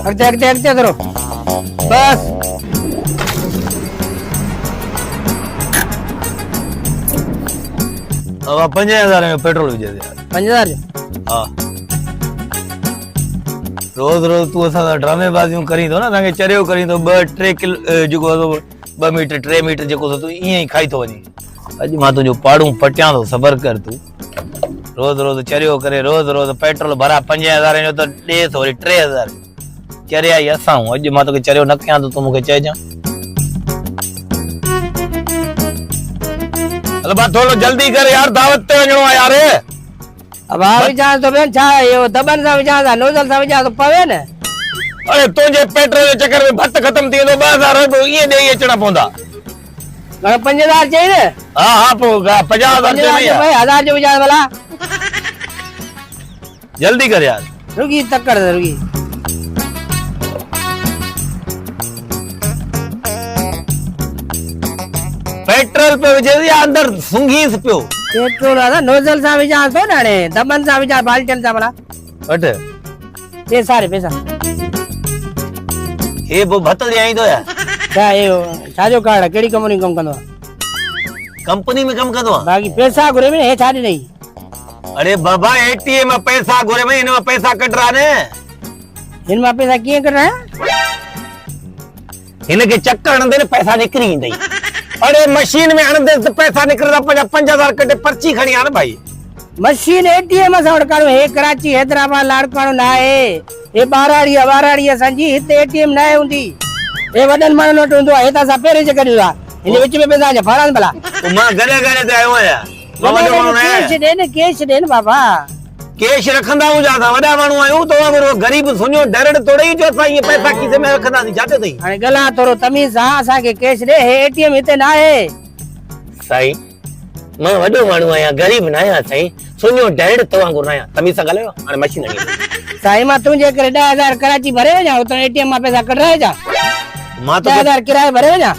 अगते करो बस। अब 5000 में पेट्रोल विझे यार। 5000 हाँ रोज रोज तू असा ड्रामेबाजियूं करी तो ना ताके चरियो करी तो 2-3 किलो जो 2 मीटर 3 मीटर जो तू इं खाई तो वनी। अज मां तुझो पाड़ू पटिया तो सबर कर तू। रोज रोज चरियो करे रोज रोज पेट्रोल भरा 5000 जो तो 1.5 वरी 3000 चरिया ही असा हूं। अज मां तो चरियो न कया तो तू मुके चए जा। अरे बा थोड़ो जल्दी कर यार दावत ते वणो है यार। अब आ विचार तो बेन छा यो दबन सा विचार सा नोजल सा विचार तो पवे ने। अरे तुझे पेट्रोल के चक्कर में भत्त खत्म थी तो 2000 तो ये दे अचना पोंदा। 5000 चाहिए। हां हां पो 50000 चाहिए भाई 1000 जो विचार वाला जल्दी कर यार। रुकी तक्कर रुकी। पेट्रोल पे विजय या अंदर सुंघीस पियो। पेट्रोल आदा नोजल सा विचार तो नाने दबन सा विचार बाल्टन सा वाला अट ये सारे पैसा ए वो भत्त दे आई तो यार। क्या ये छाजो कार्ड केड़ी कंपनी कम कंदो कंपनी में कम करदो बाकी पैसा घुरे में है छाड़ी नहीं। अरे बाबा एटीएम में पैसा घुरे में इनमें पैसा कट रहा ने। इनमें पैसा किए कर रहा है इनके चक्कर अंदर ने पैसा निकली नहीं। अरे मशीन में अंदर से पैसा निकल रहा 5000 कटे पर्ची खड़ी आ ना भाई। मशीन एटीएम से उड़कानो है कराची हैदराबाद लाड़कानो ना है ये बाराड़िया संजी हिते एटीएम ना है उंदी ए वडन मानो नोट हुंदो है ता सा पेरे जे करियो इन विच में पैसा जा फरान भला तो मां गरे गरे ते आयो है कैश दे न बाबा कैश रखंदा हूं जादा वडा मानू आयो तो अगर गरीब सुनियो डायरेक्ट तोड़े ही जो सा ये पैसा किसे में रखंदा नी जाते तई अरे गला तोरो तमीज आ सा के कैश दे है एटीएम हिते ना है सही मैं वडो मानू आया गरीब ना आया सही सुनियो डायरेक्ट तो वांगुर ना आया तमीज सा गले अने मशीन नहीं सही मा तुझे करे 10000 कराची भरे जा तो एटीएम में पैसा कट रहे जा मां तो 10000 किराए भरे जा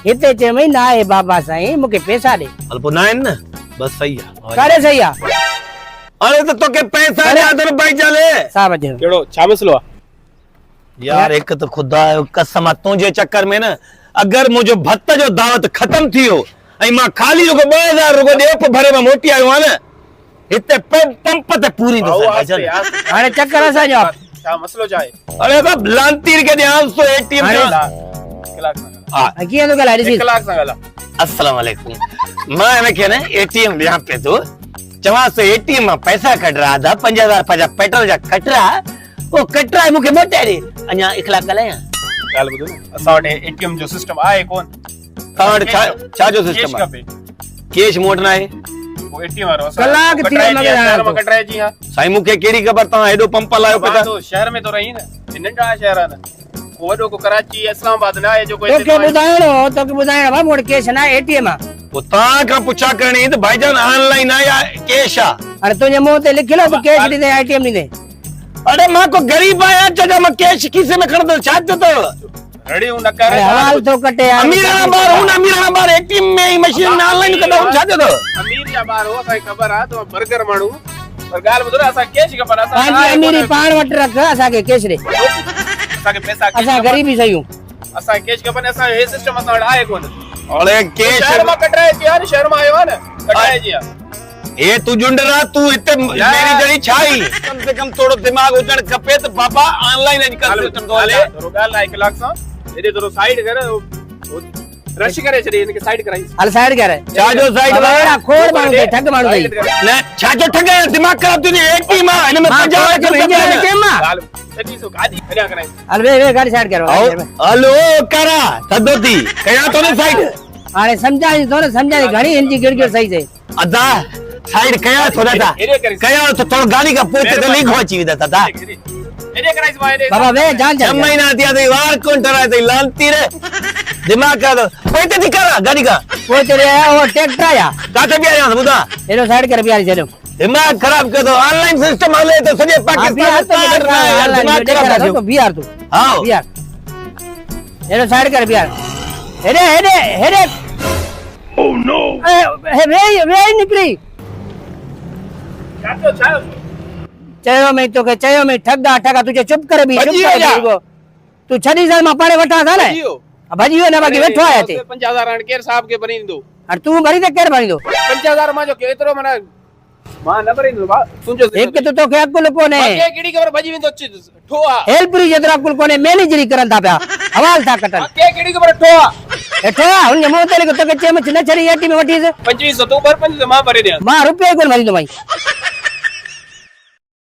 हिते चे में ना है बाबा साईं मुके पैसा दे अल्पो ना है ना बस सही है करे सही आ अरे तो के पैसा दे आदर भाई चले सा बजे केड़ो छा मसलो यार एक तो खुदा कसम तुझे चक्कर में ना अगर मुझे भत्त जो दावत खत्म थियो आई मां खाली जो 2000 रुपए दे भरे में मोटी आयो है ना इते पंप ते पूरी तो अरे चक्कर सा जा छा मसलो चाहे। अरे बाप लांतीर के ध्यान से एटीएम कलाक हां किए तो गला एक कलाक संगला अस्सलाम वालेकुम मैं कहने एटीएम यहां पे तो चवा से एटीएम में पैसा कट रहा था 5000 पेट्रोल जा कट रहा वो कट रहा है मुके मोटे रे अन्या 1 लाख गले गाल बुदो असा वटे एटीएम जो सिस्टम आए कोन कार्ड छा जो सिस्टम है कैश मोड़ना है वो एटीएम वारो कलाक थी मगर शहर में कट रहे जी हां साई मुके केड़ी खबर ता एडो पंप लायो पता तो शहर में तो रही ना नंढा शहर है ना वडो को कराची इस्लामाबाद ना है जो कोई तो के बुधाइणो बा मोड़ कैश ना एटीएम आ वो ता का पूछा करनी तो भाईजान ऑनलाइन आया कैश आ अरे तुझे मुंह ते लिख लो तो कैश दी दे एटीएम नी दे अरे मां को गरीब आया जगह में कैश किसे में खड़ दो छात तो रेडी हूं न करे हवाल तो कटे यार अमीर बार एटीएम में ही मशीन में ऑनलाइन कदा हम छात तो अमीर या बार हो खबर आ तो बर्गर मानू पर गाल बुदो असा कैश खबर असा हां जी अमीरी पाण वट रख असा के कैश दे असा के पैसा असा गरीबी सही हूं असा कैश खबर असा हे सिस्टम असा आए कोन अरे कैश शहर में कट रहे जी यार शहर में आयो ना कट रहे जी ए तू जुंडरा तू इते मेरी जड़ी छाई कम से कम थोड़ो दिमाग उजण खपे तो बाबा ऑनलाइन अजकल सिस्टम तो हले तो गाल 1 लाख सा एदे तो साइड करे रश करे छे इनके साइड कराई हल साइड करे छाजो साइड वाला खोड़ मानु दे ठग मानु दे ने छाजो ठग दिमाग खराब तुनी एटीएम आ इन में 50 लाख रुपया एटीएम आ गाल सटी सो गाड़ी खड़ा कराई हल वे गाड़ी साइड करो हेलो करा सदोती कया तो ने साइड अरे समझाई तो समझाई घणी इनकी गिड़गिड़ सही से अदा साइड कया थोड़ा था कया तो थोड़ा गाड़ी का पोते तो लीक हो ची देता था एरे कराई बाबा बाबा वे जान जा महीना दिया तो वार कौन टरा तो लालती रे दिमाग का तो पोते दिखा गाड़ी का पोते रे वो ट्रैक्टर आया काटे भी आया बुदा एरो साइड कर प्यारी चलो दिमाग खराब कर दो ऑनलाइन सिस्टम हले तो सजे पाकिस्तान दिमाग खराब तो बिहार तू हां बिहार एरो साइड कर बिहार हेरे ओह नो वे निकली छातो चयो में तोखे चयो में ठगा ठगा तुझे चुप करे भी चुप भॼी करे वञा। बीहो। तू छड़ी साल मां पाणे वठां था न भॼी भॼी वियो न बाक़ी वेठो आहे हिते 50,000 हाणे केर साहब के भरींदो हाणे तूं भरी त केरु भरींदो 50,000 मां जो केतिरो माना मां न भरींदो बा तुंहिंजो हिकु त तोखे अकुल कोन्हे के केड़ी खबर भॼी वेंदो ठोआ हेल्परी जेतिरो अकुल कोन्हे मैनेजरी करनि था पिया हवाल था कटनि के केड़ी खबर ठोआ हेठो आहे हुन मुंह ते लिखो तोखे चयो न छड़ी एटी में वठीस 2500 तूं भर 2500 मां भरे ॾियां मां रुपयो कोन भरींदो भाई